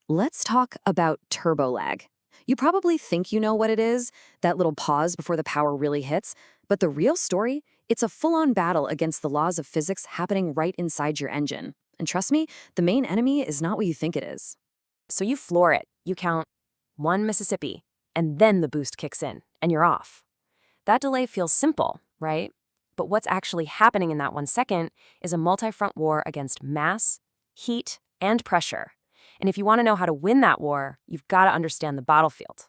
Let's talk about turbo lag. You probably think you know what it is, that little pause before the power really hits, but the real story, it's a full-on battle against the laws of physics happening right inside your engine. And trust me, the main enemy is not what you think it is. So you floor it. You count 1 Mississippi, and then the boost kicks in, and you're off. That delay feels simple, right? But what's actually happening in that 1 second is a multi-front war against mass, heat, and pressure. And if you want to know how to win that war, you've got to understand the battlefield.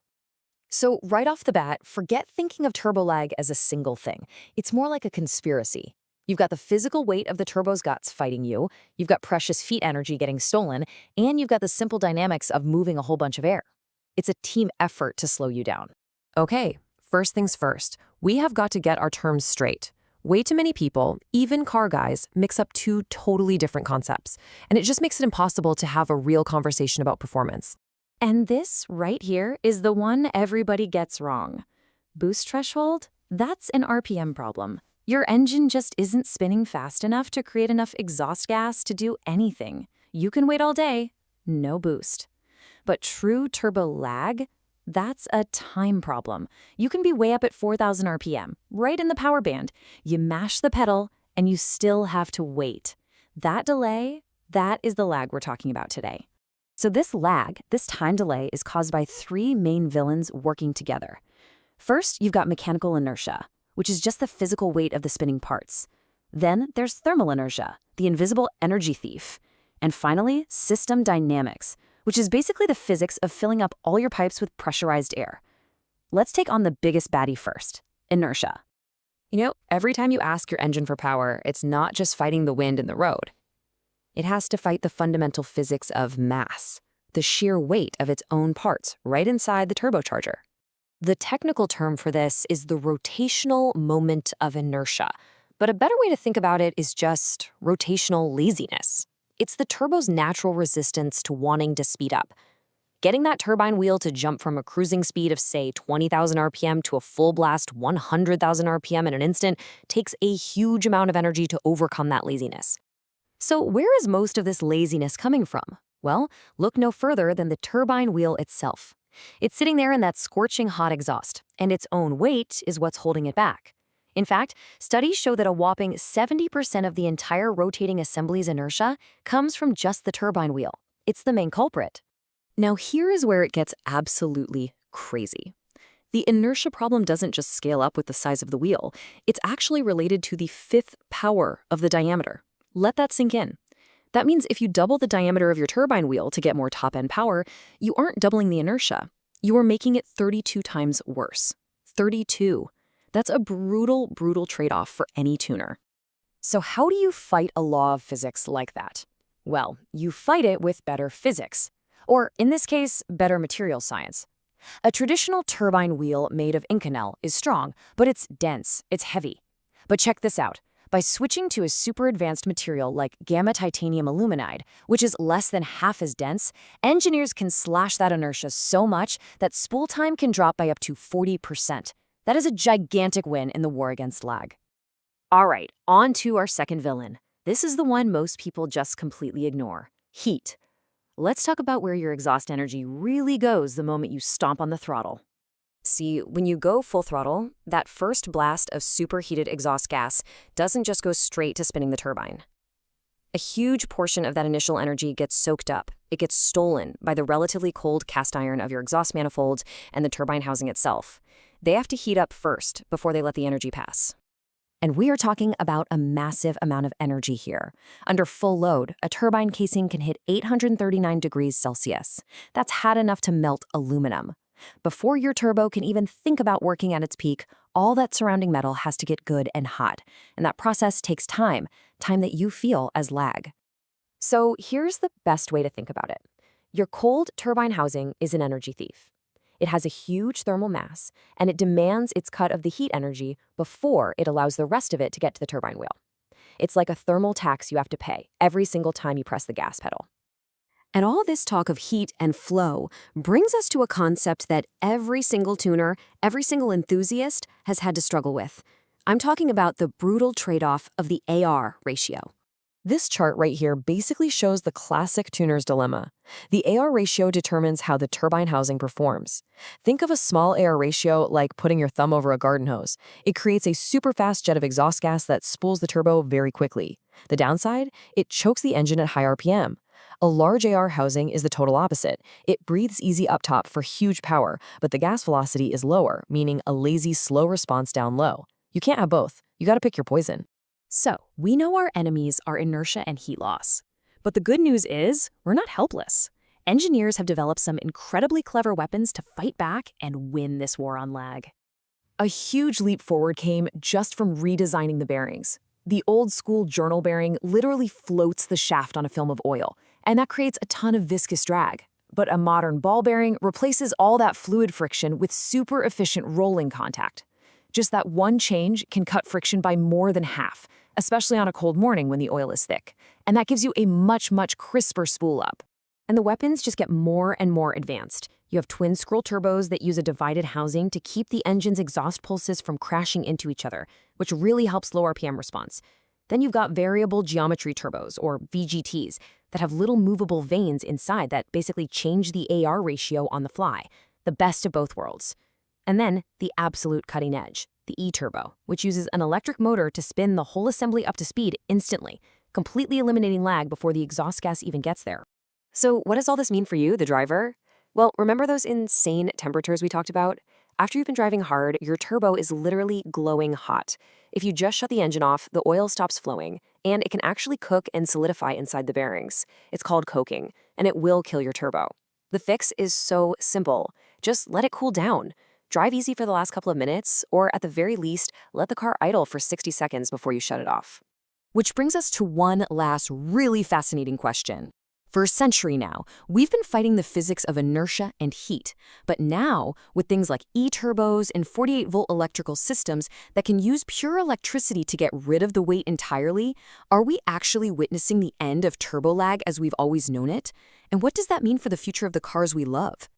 So right off the bat, forget thinking of turbo lag as a single thing. It's more like a conspiracy. You've got the physical weight of the turbo's guts fighting you, you've got precious feet energy getting stolen, and you've got the simple dynamics of moving a whole bunch of air. It's a team effort to slow you down. Okay, first things first, we have got to get our terms straight. Way too many people, even car guys, mix up two totally different concepts, and it just makes it impossible to have a real conversation about performance. And this right here is the one everybody gets wrong. Boost threshold? That's an RPM problem. Your engine just isn't spinning fast enough to create enough exhaust gas to do anything. You can wait all day, no boost. But true turbo lag? That's a time problem. You can be way up at 4,000 RPM, right in the power band. You mash the pedal, and you still have to wait. That delay, that is the lag we're talking about today. So this lag, this time delay, is caused by three main villains working together. First, you've got mechanical inertia, which is just the physical weight of the spinning parts. Then there's thermal inertia, the invisible energy thief. And finally, system dynamics, which is basically the physics of filling up all your pipes with pressurized air. Let's take on the biggest baddie first, inertia. You know, every time you ask your engine for power, it's not just fighting the wind in the road. It has to fight the fundamental physics of mass, the sheer weight of its own parts right inside the turbocharger. The technical term for this is the rotational moment of inertia, but a better way to think about it is just rotational laziness. It's the turbo's natural resistance to wanting to speed up. Getting that turbine wheel to jump from a cruising speed of, say, 20,000 RPM to a full-blast 100,000 RPM in an instant takes a huge amount of energy to overcome that laziness. So where is most of this laziness coming from? Well, look no further than the turbine wheel itself. It's sitting there in that scorching hot exhaust, and its own weight is what's holding it back. In fact, studies show that a whopping 70% of the entire rotating assembly's inertia comes from just the turbine wheel. It's the main culprit. Now here is where it gets absolutely crazy. The inertia problem doesn't just scale up with the size of the wheel. It's actually related to the fifth power of the diameter. Let that sink in. That means if you double the diameter of your turbine wheel to get more top-end power, you aren't doubling the inertia. You are making it 32 times worse. 32. That's a brutal, brutal trade-off for any tuner. So how do you fight a law of physics like that? Well, you fight it with better physics. Or, in this case, better material science. A traditional turbine wheel made of Inconel is strong, but it's dense, it's heavy. But check this out. By switching to a super advanced material like gamma titanium aluminide, which is less than half as dense, engineers can slash that inertia so much that spool time can drop by up to 40%. That is a gigantic win in the war against lag. All right, on to our second villain. This is the one most people just completely ignore: heat. Let's talk about where your exhaust energy really goes the moment you stomp on the throttle. See, when you go full throttle, that first blast of superheated exhaust gas doesn't just go straight to spinning the turbine. A huge portion of that initial energy gets soaked up. It gets stolen by the relatively cold cast iron of your exhaust manifold and the turbine housing itself. They have to heat up first before they let the energy pass. And we are talking about a massive amount of energy here. Under full load, a turbine casing can hit 839 degrees Celsius. That's hot enough to melt aluminum. Before your turbo can even think about working at its peak, all that surrounding metal has to get good and hot. And that process takes time that you feel as lag. So here's the best way to think about it. Your cold turbine housing is an energy thief. It has a huge thermal mass, and it demands its cut of the heat energy before it allows the rest of it to get to the turbine wheel. It's like a thermal tax you have to pay every single time you press the gas pedal. And all this talk of heat and flow brings us to a concept that every single tuner, every single enthusiast has had to struggle with. I'm talking about the brutal trade-off of the AR ratio. This chart right here basically shows the classic tuner's dilemma. The AR ratio determines how the turbine housing performs. Think of a small AR ratio like putting your thumb over a garden hose. It creates a super fast jet of exhaust gas that spools the turbo very quickly. The downside? It chokes the engine at high RPM. A large AR housing is the total opposite. It breathes easy up top for huge power, but the gas velocity is lower, meaning a lazy, slow response down low. You can't have both. You gotta pick your poison. So, we know our enemies are inertia and heat loss. But the good news is, we're not helpless. Engineers have developed some incredibly clever weapons to fight back and win this war on lag. A huge leap forward came just from redesigning the bearings. The old-school journal bearing literally floats the shaft on a film of oil, and that creates a ton of viscous drag. But a modern ball bearing replaces all that fluid friction with super efficient rolling contact. Just that one change can cut friction by more than half, especially on a cold morning when the oil is thick. And that gives you a much, much crisper spool up. And the weapons just get more and more advanced. You have twin scroll turbos that use a divided housing to keep the engine's exhaust pulses from crashing into each other, which really helps low RPM response. Then you've got variable geometry turbos, or VGTs, that have little movable vanes inside that basically change the AR ratio on the fly, the best of both worlds. And then the absolute cutting edge, the E-turbo, which uses an electric motor to spin the whole assembly up to speed instantly, completely eliminating lag before the exhaust gas even gets there. So what does all this mean for you, the driver? Well, remember those insane temperatures we talked about? After you've been driving hard, your turbo is literally glowing hot. If you just shut the engine off, the oil stops flowing, and it can actually cook and solidify inside the bearings. It's called coking, and it will kill your turbo. The fix is so simple. Just let it cool down. Drive easy for the last couple of minutes, or at the very least, let the car idle for 60 seconds before you shut it off. Which brings us to one last really fascinating question. For a century now, we've been fighting the physics of inertia and heat. But now, with things like E-turbos and 48-volt electrical systems that can use pure electricity to get rid of the weight entirely, are we actually witnessing the end of turbo lag as we've always known it? And what does that mean for the future of the cars we love?